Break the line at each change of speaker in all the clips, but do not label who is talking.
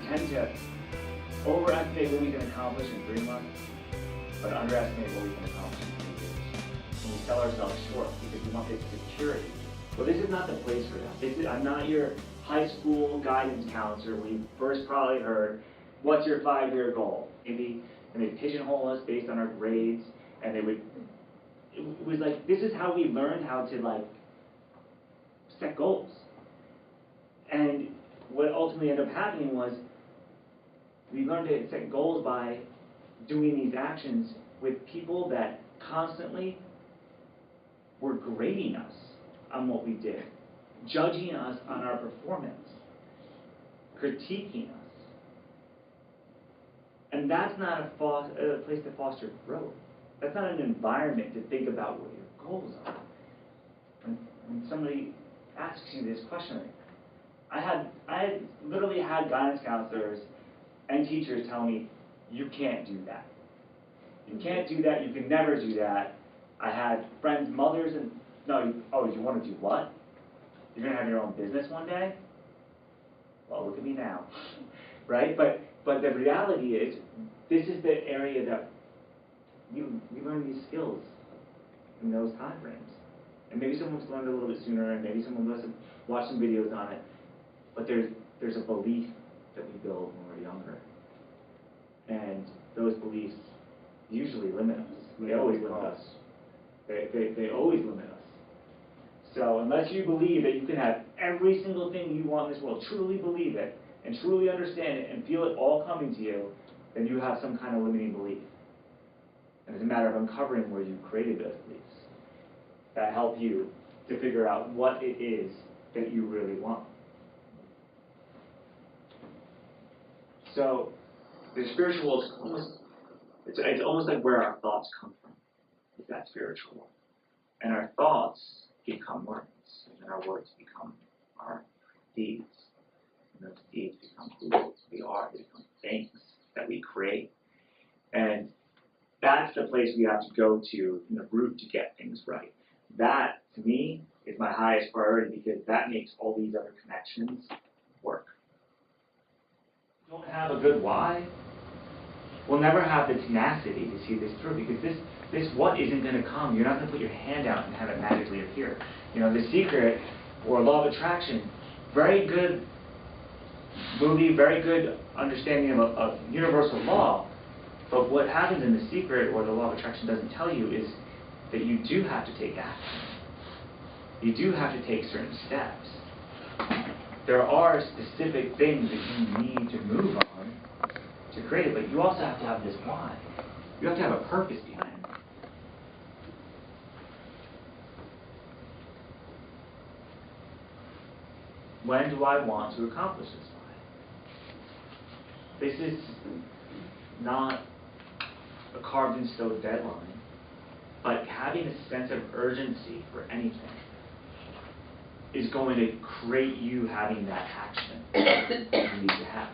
tend to overestimate what we can accomplish in 3 months, but underestimate what we can accomplish in 3 years. And we sell ourselves short because we want this security. Well, this is not the place for that. I'm not your high school guidance counselor where you first probably heard, what's your 5-year goal? And they pigeonhole us based on our grades, and it was like, this is how we learned how to like set goals. And what ultimately ended up happening was we learned to set goals by doing these actions with people that constantly were grading us on what we did, judging us on our performance, critiquing us. And that's not a place to foster growth. That's not an environment to think about what your goals are. When somebody asks you this question, I literally had guidance counselors and teachers tell me, you can't do that. You can't do that, you can never do that. I had friends' mothers and, you want to do what? You're going to have your own business one day? Well, look at me now, right? But the reality is, this is the area that you learn these skills in those time frames. And maybe some of us learned a little bit sooner, and maybe some of us have watched some videos on it. But there's a belief that we build when we're younger. And those beliefs usually limit us. They always limit us. They always limit us. So unless you believe that you can have every single thing you want in this world, truly believe it, and truly understand it, and feel it all coming to you, then you have some kind of limiting belief. And it's a matter of uncovering where you created those beliefs that help you to figure out what it is that you really want. So the spiritual world is it's almost like where our thoughts come from, is that spiritual world. And our thoughts become words, and our words become our deeds. And those deeds become who we are, they become things that we create. And that's the place we have to go to in the root to get things right. That, to me, is my highest priority because that makes all these other connections work. If you don't have a good why, we'll never have the tenacity to see this through because this what isn't going to come. You're not going to put your hand out and have it magically appear. The Secret or Law of Attraction, very good movie, very good understanding of universal law. But what happens in The Secret or the Law of Attraction doesn't tell you is that you do have to take action. You do have to take certain steps. There are specific things that you need to move on to create it, but you also have to have this why. You have to have a purpose behind it. When do I want to accomplish this why? This is not a carved in stone deadline, but having a sense of urgency for anything is going to create you having that action that you need to have.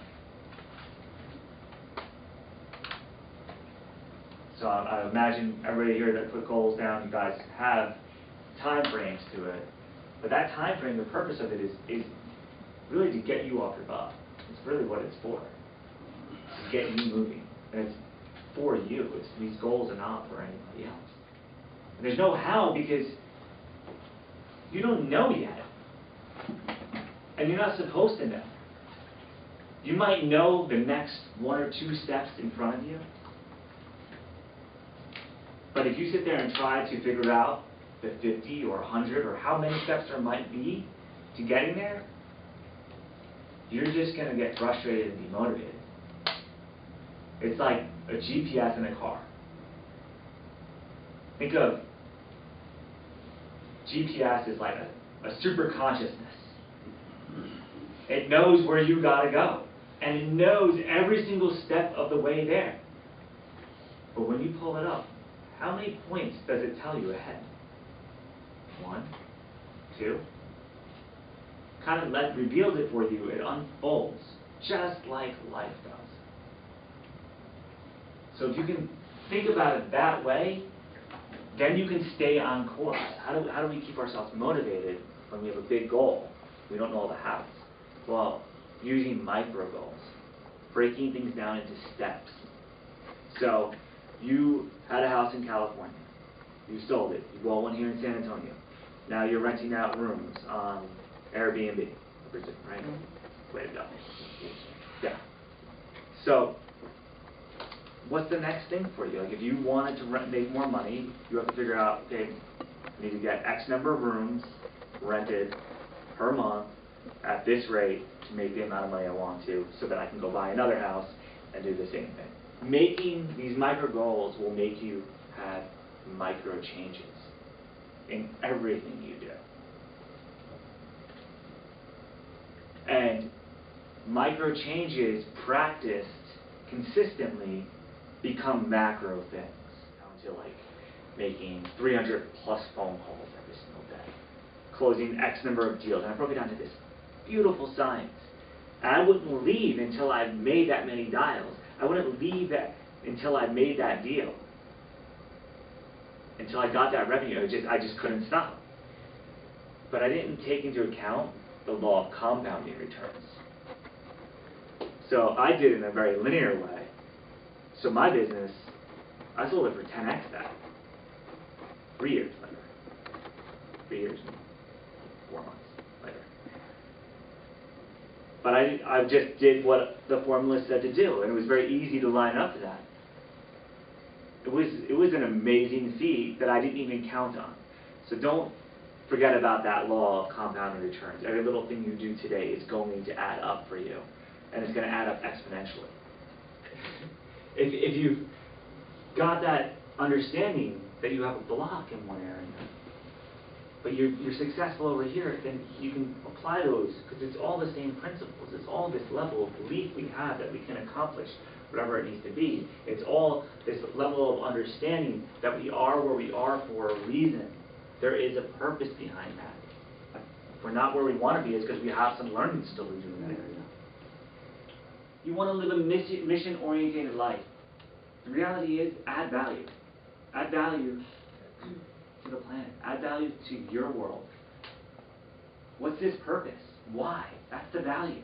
So I imagine everybody here that put goals down, you guys have time frames to it. But that time frame, the purpose of it is really to get you off your butt. It's really what it's for. To get you moving. And it's for you. These goals are not for anybody else. And there's no how because you don't know yet. And you're not supposed to know. You might know the next 1 or 2 steps in front of you. But if you sit there and try to figure out the 50 or 100 or how many steps there might be to getting there, you're just going to get frustrated and demotivated. It's like a GPS in a car. Think of GPS as like a super consciousness. It knows where you gotta go. And it knows every single step of the way there. But when you pull it up, how many points does it tell you ahead? 1, 2. Kind of reveals it for you. It unfolds, just like life does. So if you can think about it that way, then you can stay on course. How do we keep ourselves motivated when we have a big goal? We don't know all the habits. Well, using micro goals. breaking things down into steps. So you had a house in California. You sold it. You bought one here in San Antonio. Now you're renting out rooms on Airbnb, I presume, right? Way to go. Yeah. So what's the next thing for you? Like if you wanted to make more money, you have to figure out, okay, I need to get X number of rooms rented per month at this rate to make the amount of money I want to, so that I can go buy another house and do the same thing. Making these micro goals will make you have micro changes in everything you do. And micro changes practiced consistently become macro things, down to like making 300 plus phone calls every single day, closing X number of deals. And I broke it down to this beautiful science. And I wouldn't leave until I made that many dials. I wouldn't leave that until I made that deal. Until I got that revenue, I just couldn't stop. But I didn't take into account the law of compounding returns. So I did it in a very linear way. So my business, I sold it for 10x that. 3 years later. 3 years and 4 months later. But I just did what the formula said to do, and it was very easy to line up to that. It was an amazing feat that I didn't even count on. So don't forget about that law of compounding returns. Every little thing you do today is going to add up for you, and it's going to add up exponentially. If you've got that understanding that you have a block in one area, but you're successful over here, then you can apply those, because it's all the same principles. It's all this level of belief we have that we can accomplish whatever it needs to be. It's all this level of understanding that we are where we are for a reason. There is a purpose behind that. If we're not where we want to be, it's because we have some learning still to do in that area. You want to live a mission-oriented life. The reality is, add value. Add value to the planet. Add value to your world. What's this purpose? Why? That's the value.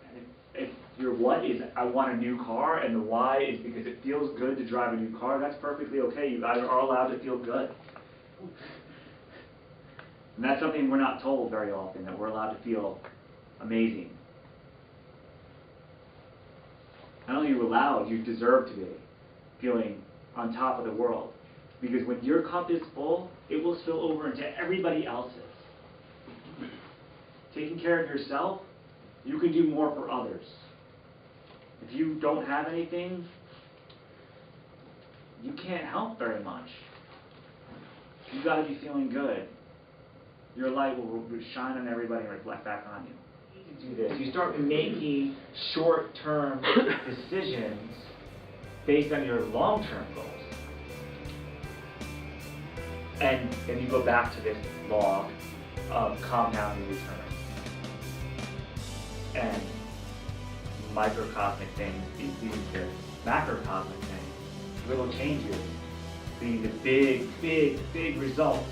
And if your what is, I want a new car, and the why is because it feels good to drive a new car, that's perfectly okay. You guys are allowed to feel good. And that's something we're not told very often, that we're allowed to feel amazing. Not only are you allowed, you deserve to be feeling on top of the world. Because when your cup is full, it will spill over into everybody else's. Taking care of yourself, you can do more for others. If you don't have anything, you can't help very much. You got to be feeling good. Your light will shine on everybody and reflect back on you. To do this, you start making short-term decisions based on your long-term goals. And then you go back to this law of compounding returns. And microcosmic things leading to macrocosmic things. Little changes leading to big, big, big results.